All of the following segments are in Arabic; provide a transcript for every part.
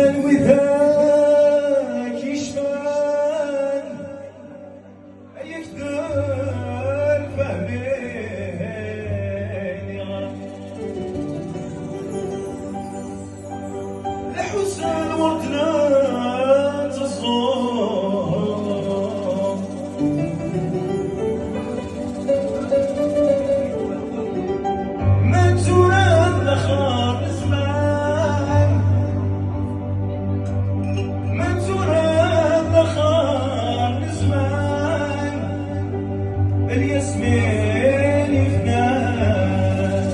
شفان وذاك يشفان يقدر فهمين يغرق لحسن وردنا تصوم ما تورد لخار زمان ما تورد لخار زمان الياسمين يفنان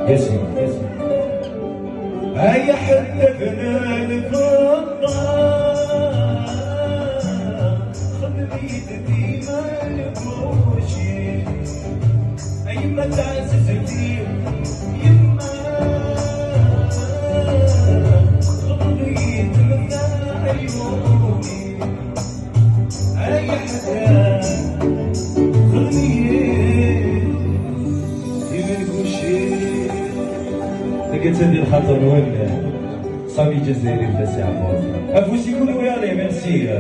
ياسمين هيا حتى بنا الفضة خذ بيدي ما نبوشي أيما تعززتي يما خذ بيد من عيوني هيا حتى خذني يمنكوشي لقيت هذه الخاطر وين صامي جزائري في الساعة افوسي كل ويالي ميرسي